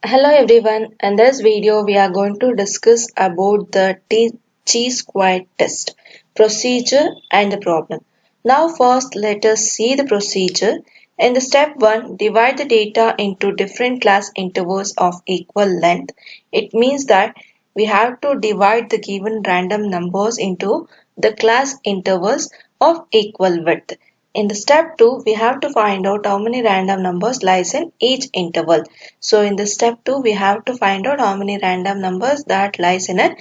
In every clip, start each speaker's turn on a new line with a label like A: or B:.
A: Hello everyone, in this video we are going to discuss about the chi-square test, procedure and the problem. Now first let us see the procedure. In the step 1, divide the data into different class intervals of equal length. It means that we have to divide the given random numbers into the class intervals of equal width. In the step 2, we have to find out how many random numbers lies in each interval. So in the step 2, we have to find out how many random numbers that lies in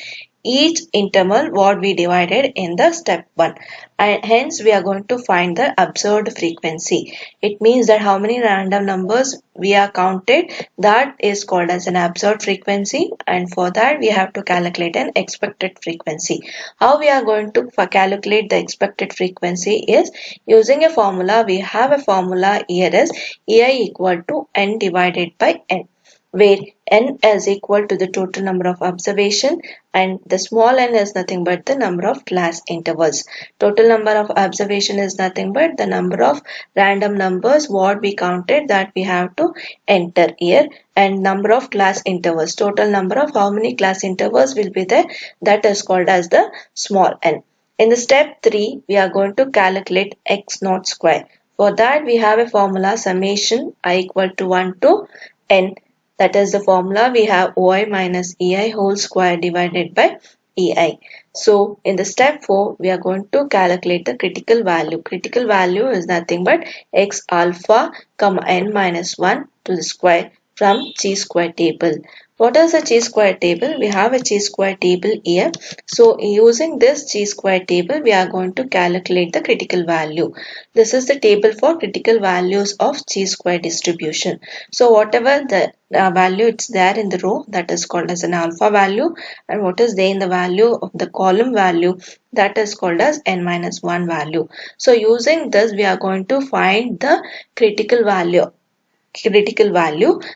A: each interval what we divided in the step 1, and hence we are going to find the observed frequency. It means that how many random numbers we are counted, that is called as an observed frequency, and for that we have to calculate an expected frequency. How we are going to calculate the expected frequency is using a formula. We have a formula here as ei equal to n divided by n, where n is equal to the total number of observation and the small n is nothing but the number of class intervals. Total number of observation is nothing but the number of random numbers what we counted that we have to enter here, and number of class intervals, total number of how many class intervals will be there, that is called as the small n. In the step 3, we are going to calculate x naught square. For that we have a formula summation I equal to 1 to n. That is the formula we have oi minus ei whole square divided by ei. So in the step 4, we are going to calculate the critical value. Critical value is nothing but x alpha comma n minus 1 to the square from chi-square table. What is the chi-square table? We have a chi-square table here. So using this chi-square table, we are going to calculate the critical value. This is the table for critical values of chi-square distribution. So whatever the value it's there in the row, that is called as an alpha value, and what is there in the value of the column value, that is called as n minus 1 value. So using this, we are going to find the critical value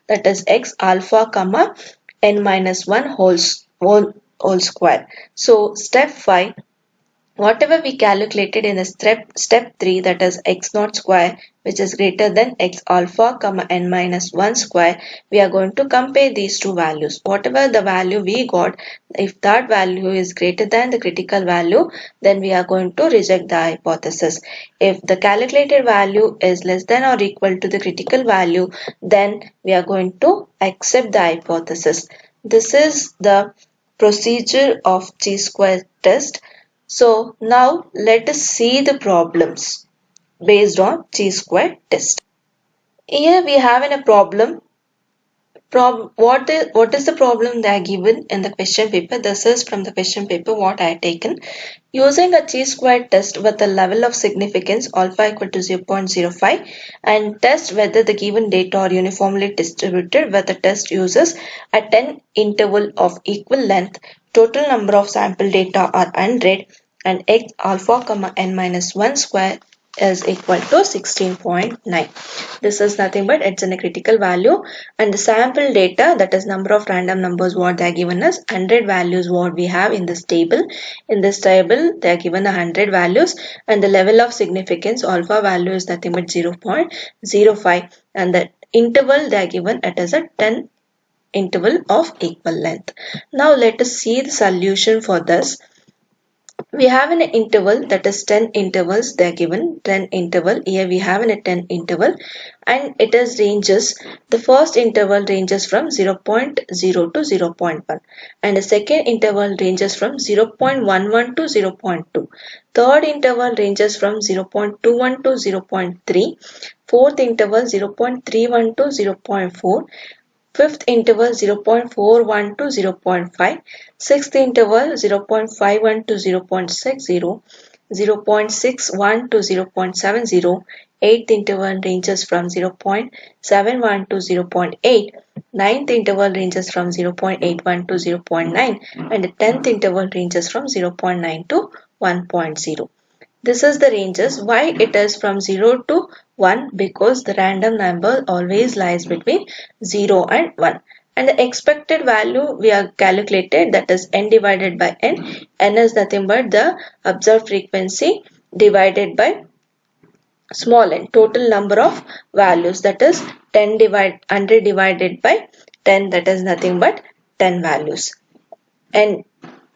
A: that is x alpha comma n minus 1 whole square. So step 5, whatever we calculated in the step 3, that is x naught square, which is greater than x alpha comma n minus 1 square, we are going to compare these two values. Whatever the value we got, if that value is greater than the critical value, then we are going to reject the hypothesis. If the calculated value is less than or equal to the critical value, then we are going to accept the hypothesis. This is the procedure of chi-square test. So now let us see the problems based on chi-square test. Here we have a problem. What is the problem they are given in the question paper? This is from the question paper what I have taken. Using a chi-square test with a level of significance alpha equal to 0.05 and test whether the given data are uniformly distributed, where the test uses a 10 interval of equal length, total number of sample data are 100, and x alpha comma n minus 1 square is equal to 16.9. This is nothing but it's in a critical value, and the sample data, that is number of random numbers what they are given us 100 values what we have in this table. In this table they are given 100 values, and the level of significance alpha value is nothing but 0.05, and the interval they are given it is a 10 interval of equal length. Now let us see the solution for this. We have an interval, that is 10 intervals they are given, 10 interval. Here we have a 10 interval, and it is ranges. The first interval ranges from 0.0 to 0.1, and the second interval ranges from 0.11 to 0.2. Third interval ranges from 0.21 to 0.3. Fourth interval 0.31 to 0.4. Fifth interval 0.41 to 0.5, sixth interval 0.51 to 0.60, 0.61 to 0.70, eighth interval ranges from 0.71 to 0.8, ninth interval ranges from 0.81 to 0.9, and the 10th interval ranges from 0.9 to 1.0. This is the ranges. Why it is from 0 to 1? Because the random number always lies between 0 and 1. And the expected value we have calculated, that is n divided by n. N is nothing but the observed frequency divided by small n, total number of values, that is 100 divided by 10, that is nothing but 10 values. And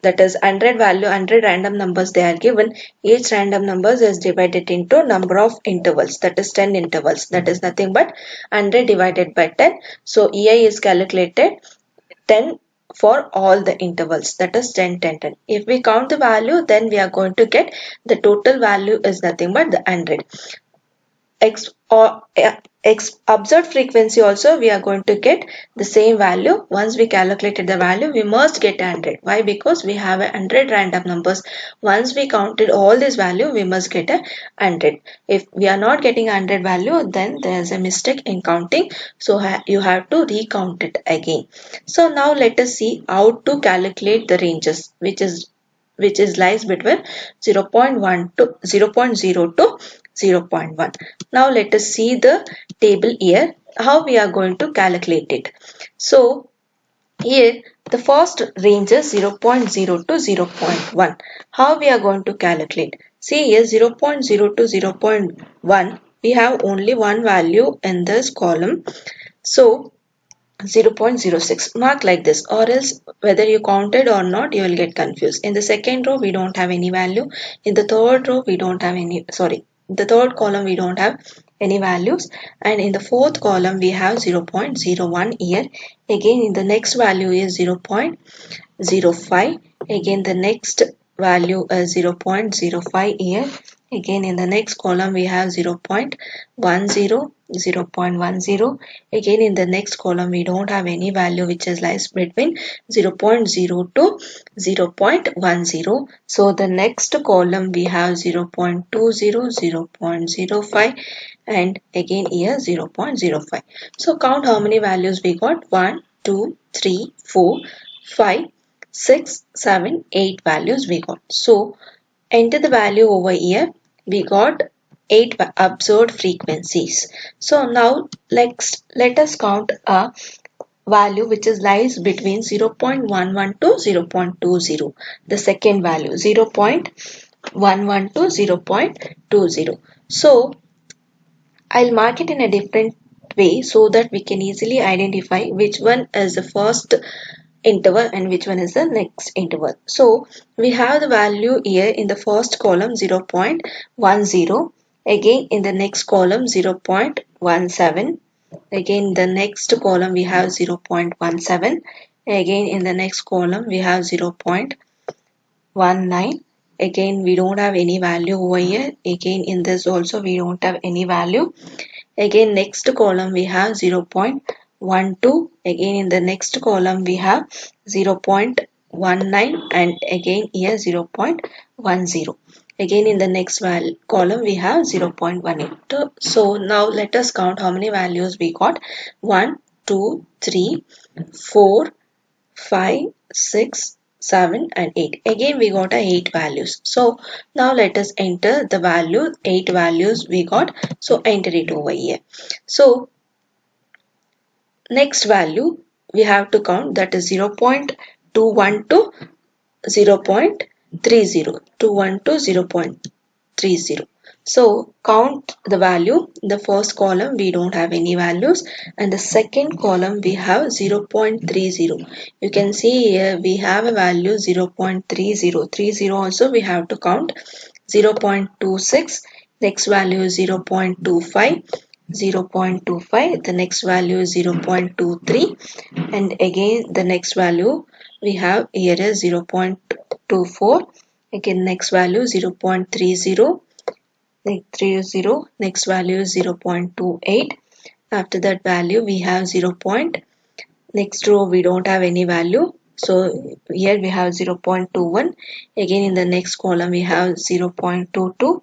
A: that is 100 value, 100 random numbers they are given. Each random numbers is divided into number of intervals, that is 10 intervals, that is nothing but 100 divided by 10. So EI is calculated 10 for all the intervals, that is 10 10 10. If we count the value, then we are going to get the total value is nothing but the 100. Observed frequency also we are going to get the same value. Once we calculated the value, we must get 100. Why? Because we have 100 random numbers. Once we counted all this value, we must get 100. If we are not getting 100 value, then there is a mistake in counting. So you have to recount it again. So now let us see how to calculate the ranges, which is lies between 0.1 to 0.0 to 0.1. Now let us see the table here, how we are going to calculate it. So here the first range is 0.0 to 0.1. How we are going to calculate? See here 0.0 to 0.1, we have only one value in this column. So 0.06, mark like this, or else whether you counted or not you will get confused. In the second row we don't have any value. In the third row we don't have any, the third column we don't have any values, and in the fourth column we have 0.01 here. Again in the next value is 0.05. Again the next value is 0.05 here. Again in the next column we have 0.10, 0.10. Again in the next column we don't have any value, which is lies between 0.0 to 0.10. So the next column we have 0.20, 0.05, and again here 0.05. So count how many values we got. 1, 2, 3, 4, 5, 6, 7, 8 values we got. So enter the value over here. We got 8 observed frequencies. So now let us count a value which is lies between 0.11 to 0.20. The second value 0.11 to 0.20. So I'll mark it in a different way so that we can easily identify which one is the first interval and which one is the next interval. So we have the value here in the first column 0.10. Again in the next column 0.17. Again the next column we have 0.17. Again in the next column we have 0.19. Again we don't have any value over here. Again in this also we don't have any value. Again next column we have 0.12. Again in the next column we have 0.19, and again here 0.10. Again in the next column we have 0.18. So now let us count how many values we got. 1, 2, 3, 4, 5, 6, 7 and 8. Again we got 8 values. So now let us enter the value. 8 values we got. So enter it over here. So next value we have to count, that is 0.21 to 0.30. 21 to 0.30. So count the value. The first column we don't have any values, and the second column we have 0.30. You can see here we have a value 0.30. 30 also we have to count. 0.26. Next value is 0.25. 0.25. The next value is 0.23, and again the next value we have here is 0.24. Again next value 0.30. Next value is 0.28. After that value we have 0. Next row we don't have any value, so here we have 0.21. Again in the next column we have 0.22.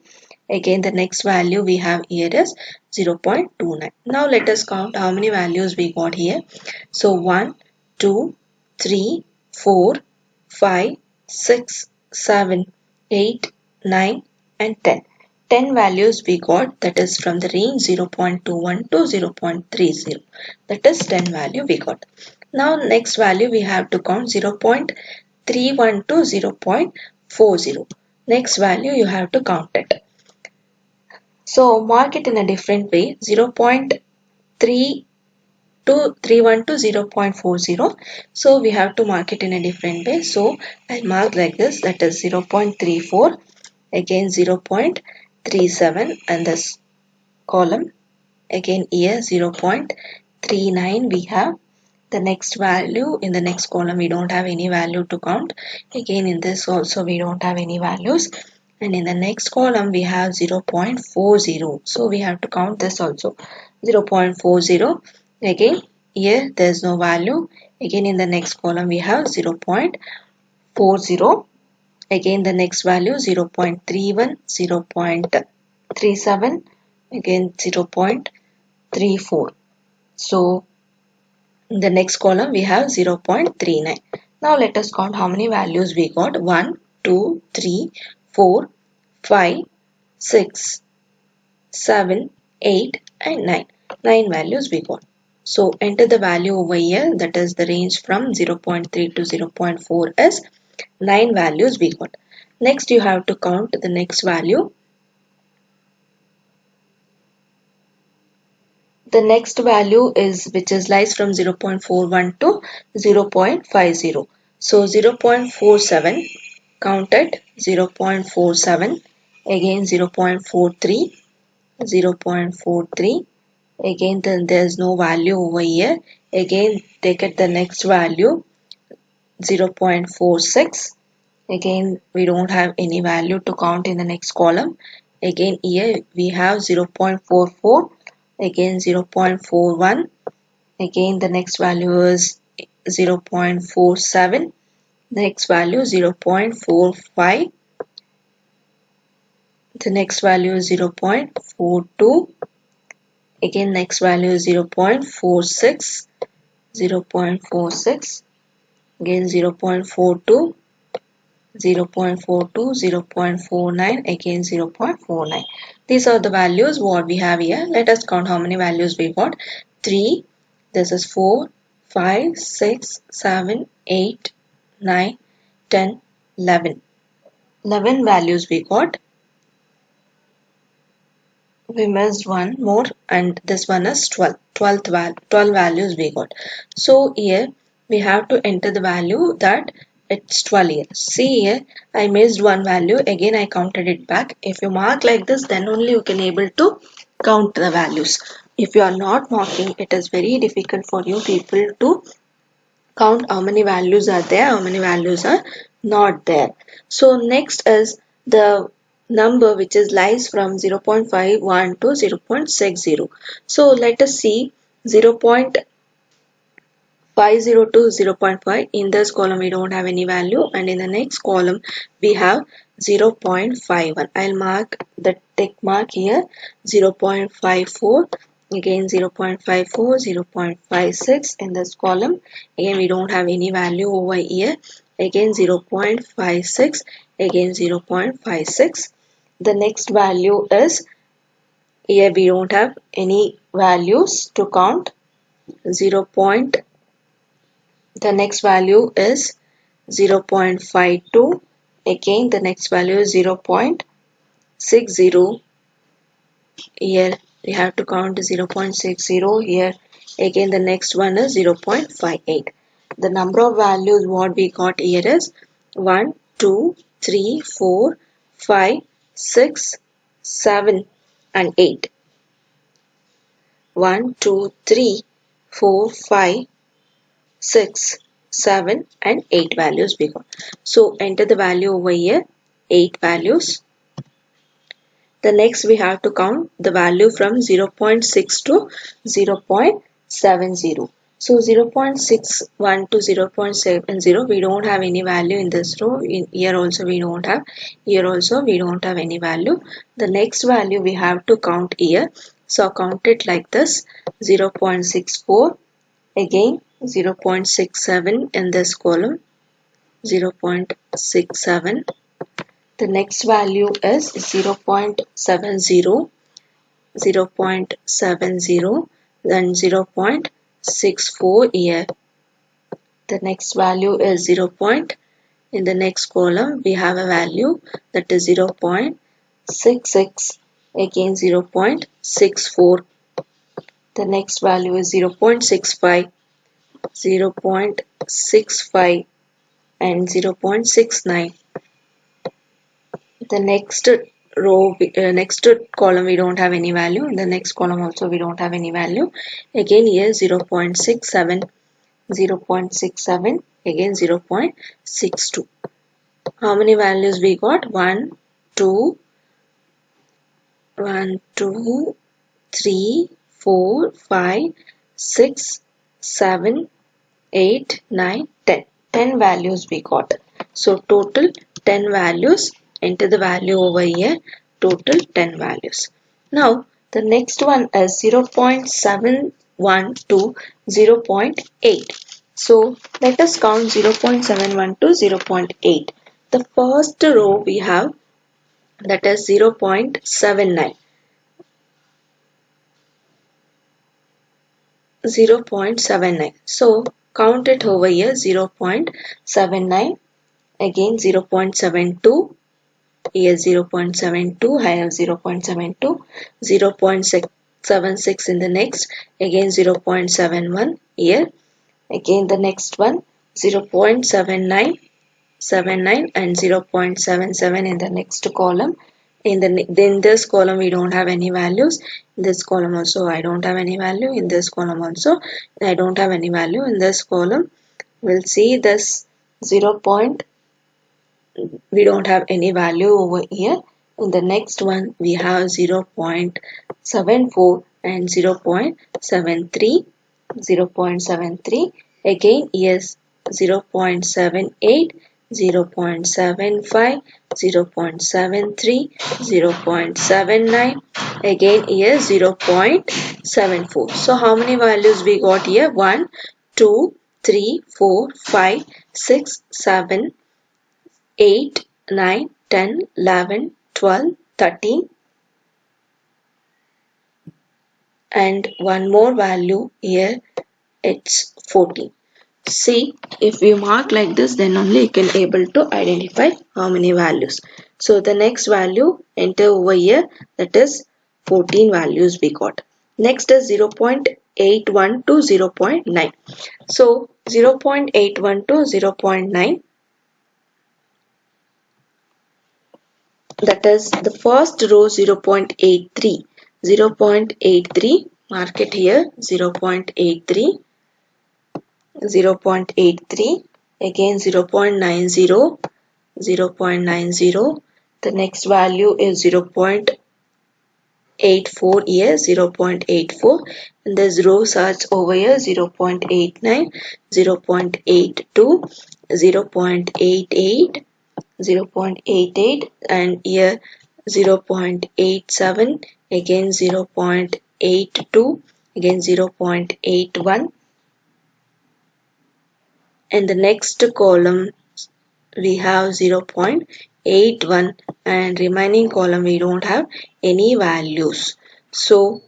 A: Again the next value we have here is 0.29. Now let us count how many values we got here. So 1, 2, 3, 4, 5, 6, 7, 8, 9 and 10. 10 values we got, that is from the range 0.21 to 0.30. That is 10 value we got. Now next value we have to count 0.31 to 0.40. Next value you have to count it. So mark it in a different way. 0.31 31 to 0.40. So we have to mark it in a different way. So I'll mark like this, that is 0.34, again 0.37, and this column. Again here 0.39 we have. The next value in the next column we don't have any value to count. Again in this also we don't have any values. And in the next column we have 0.40. So we have to count this also. 0.40. Again here there is no value. Again in the next column we have 0.40. Again the next value 0.31, 0.37, again 0.34. So in the next column we have 0.39. Now let us count how many values we got. 1, 2, 3, 4, 5, 6, 7, 8 and 9. 9 values we got. So enter the value over here, that is the range from 0.3 to 0.4 is 9 values we got. Next you have to count the next value. The next value is which is lies from 0.41 to 0.50. So 0.47 counted, 0.47, again 0.43, 0.43, again then there is no value over here. Again take it the next value 0.46. Again we don't have any value to count in the next column. Again here we have 0.44, again 0.41, again the next value is 0.47, next value 0.45, the next value is 0.42, again next value is 0.46, 0.46, again 0.42, 0.42, 0.49, again 0.49. These are the values what we have here. Let us count how many values we got. 3, this is 4, 5, 6, 7, 8, 9, 10, 11. 11 values we got. We missed one more and this one is 12. 12 values we got. So here we have to enter the value that it's 12 here. See here, I missed one value. Again, I counted it back. If you mark like this, then only you can able to count the values. If you are not marking, it is very difficult for you people to count how many values are there, how many values are not there. So next is the number which is lies from 0.51 to 0.60. So let us see 0.50 to 0.5. In this column we don't have any value, and in the next column we have 0.51. I'll mark the tick mark here, 0.54, again 0.54, 0.56 in this column. Again we don't have any value over here. Again 0.56, again 0.56. The next value is, here we don't have any values to count. The next value is 0.52. Again the next value is 0.60. Here we have to count 0.60 here. Again the next one is 0.58. The number of values what we got here is 1, 2, 3, 4, 5, 6, 7 and 8. 1, 2, 3, 4, 5, 6, 7 and 8 values we got. So enter the value over here, 8 values. The next we have to count the value from 0.6 to 0.70. So 0.61 to 0.70 we don't have any value in this row. In here also we don't have. Here also we don't have any value. The next value we have to count here. So count it like this, 0.64, again 0.67 in this column, 0.67. The next value is 0.70, 0.70, then 0.64 here. The next value is 0. In the next column we have a value that is 0.66, again 0.64. The next value is 0.65, 0.65 and 0.69. The next next column we don't have any value. In the next column also we don't have any value. Again here 0.67, 0.67, again 0.62. How many values we got? 1, 2, 3, 4, 5, 6, 7, 8, 9, 10. 10 values we got. So total 10 values. Enter the value over here. Total 10 values. Now the next one is 0.71 to 0.8. So let us count 0.71 to 0.8. The first row we have, that is 0.79. 0.79. So count it over here. 0.79, again 0.72, here 0.72, I have 0.72, 0.76 in the next, again 0.71 here, again the next one 0.79, 79 and 0.77 in the next column. In this column we don't have any values. In this column also I don't have any value. In this column also I don't have any value. In this column we'll see this 0. We don't have any value over here. In the next one we have 0.74 and 0.73, 0.73, again yes 0.78, 0.75, 0.73, 0.79, again here 0.74. So how many values we got here? 1, 2, 3, 4, 5, 6, 7, 8, 9, 10, 11, 12, 13 and one more value here, it's 14. See, if we mark like this, then only you can able to identify how many values. So the next value, enter over here, that is 14 values we got. Next is 0.81 to 0.9. So 0.81 to 0.9, that is the first row 0.83, 0.83, mark it here 0.83, 0.83, again 0.90, 0.90, the next value is 0.84 here, 0.84, and there's row starts over here 0.89, 0.82, 0.88, 0.88 and here 0.87, again 0.82, again 0.81. In the next column we have 0.81 and remaining column we don't have any values. So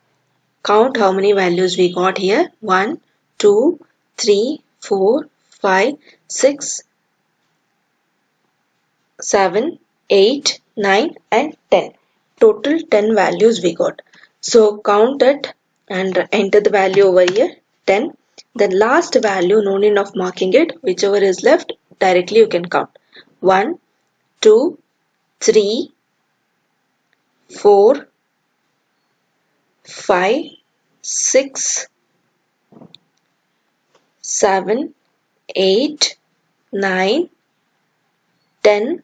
A: count how many values we got here. 1, 2, 3, 4, 5, 6, 7, 8, 9 and 10. Total 10 values we got. So count it and enter the value over here, 10. The last value, no need of marking it, whichever is left directly you can count. 1, 2, 3, 4, 5, 6, 7, 8, 9, 10,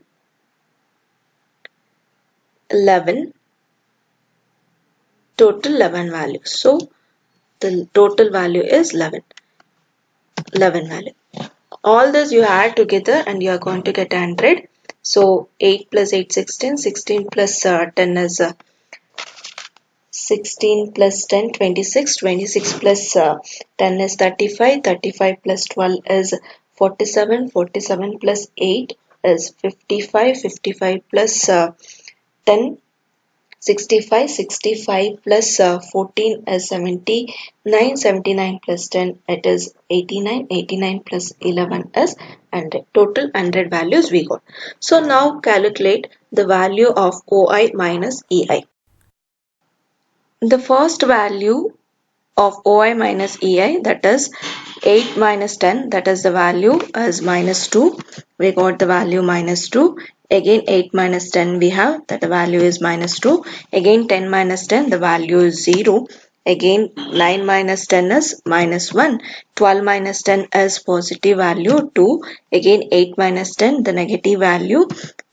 A: 11, total 11 values. So the total value is 11 value. All this you add together and you are going to get 100. So 8 plus 8 16, 16 plus 10 is 16 plus 10 26, 26 plus 10 is 35, 35 plus 12 is 47, 47 plus 8 is 55, 55 plus 10 65, 65 plus 14 is 79, 79 plus 10 it is 89, 89 plus 11 is 100. Total 100 values we got. So now calculate the value of OI minus EI. The first value of OI minus EI, that is 8 minus 10, that is the value as minus 2. We got the value minus 2. Again 8 minus 10 we have, that the value is minus 2. Again 10 minus 10, the value is 0. Again 9 minus 10 is minus 1. 12 minus 10 is positive value 2. Again 8 minus 10, the negative value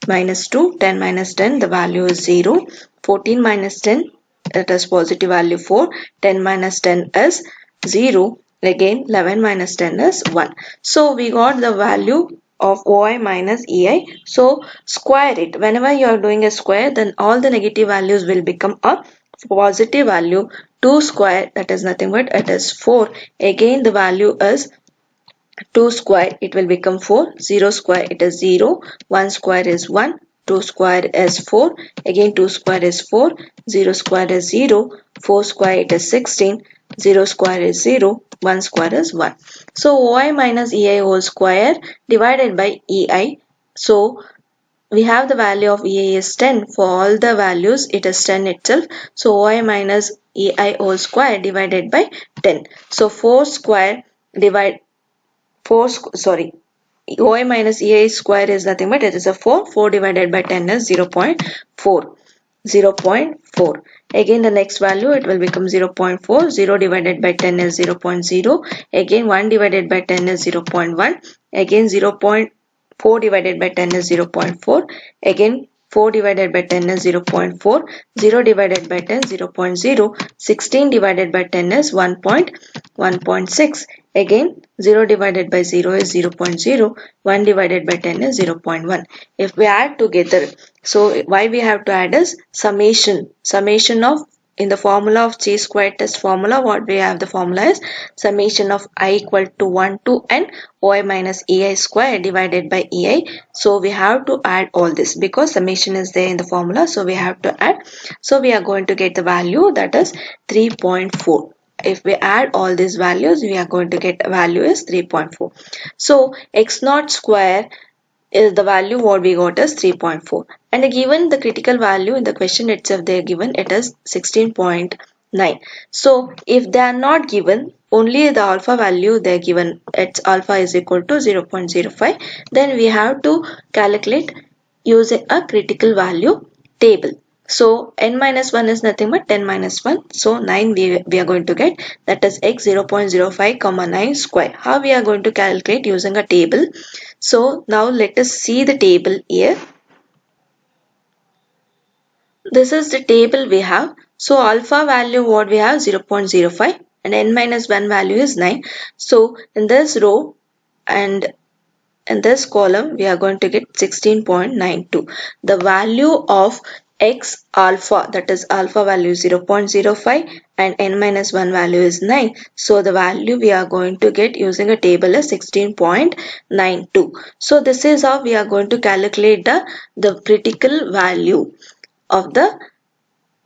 A: minus 2. 10 minus 10, the value is 0. 14 minus 10, it is positive value 4. 10 minus 10 is 0. Again 11 minus 10 is 1. So we got the value of OI minus EI. So square it. Whenever you are doing a square, then all the negative values will become a positive value. 2 square, that is nothing but it is 4. Again the value is 2 square, it will become 4. 0 square, it is 0. 1 square is 1. 2 square is 4. Again 2 square is 4. 0 square is 0. 4 square, it is 16. 0 square is 0. 1 square is 1. So OI minus EI whole square divided by EI. So we have the value of EI is 10. For all the values, it is 10 itself. So OI minus EI whole square divided by 10. So 4 square divide 4 sorry, OI minus EI square is nothing but it is a 4. 4 divided by 10 is 0.4. 0.4. Again the next value it will become 0.4. 0 divided by 10 is 0.0. Again 1 divided by 10 is 0.1. Again 0.4 divided by 10 is 0.4. Again 4 divided by 10 is 0.4. 0 divided by 10 0.0. 16 divided by 10 is 1.6. Again 0 divided by 0 is 0.0. 1 divided by 10 is 0.1. If we add together, so why we have to add is summation. Summation of, in the formula of chi square test formula, what we have the formula is summation of I equal to 1 to n OI minus EI square divided by EI. So we have to add all this because summation is there in the formula. So we have to add. So we are going to get the value that is 3.4. If we add all these values, we are going to get a value is 3.4. So x naught square is the value what we got is 3.4, and given the critical value in the question itself they are given it is 16.9. So if they are not given, only the alpha value they are given, its alpha is equal to 0.05, then we have to calculate using a critical value table. So n minus 1 is nothing but 10 minus 1. So 9 we are going to get, that is x 0.05 comma 9 square. How we are going to calculate using a table? So now let us see the table here. This is the table we have. So alpha value what we have 0.05 and n minus 1 value is 9. So in this row and in this column we are going to get 16.92. The value of x alpha, that is alpha value 0.05 and n minus 1 value is 9. So the value we are going to get using a table is 16.92. So this is how we are going to calculate the critical value of the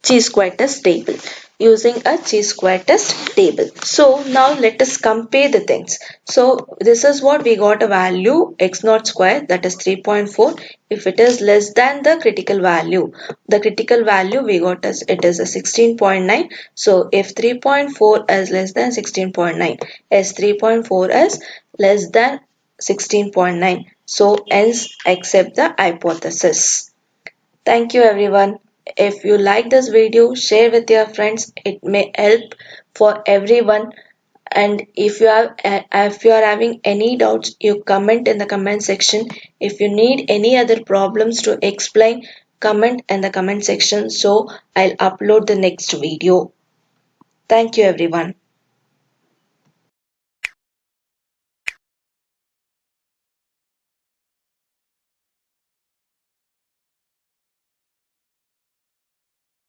A: chi-square test table using a chi-square test table. So now let us compare the things. So this is what we got a value x naught square, that is 3.4. If it is less than the critical value we got as it is a 16.9. So if 3.4 is less than 16.9, as 3.4 is less than 16.9, so hence accept the hypothesis. Thank you everyone. If you like this video, share with your friends. It may help for everyone. And if you are having any doubts, you comment in the comment section. If you need any other problems to explain, comment in the comment section. So I'll upload the next video. Thank you everyone.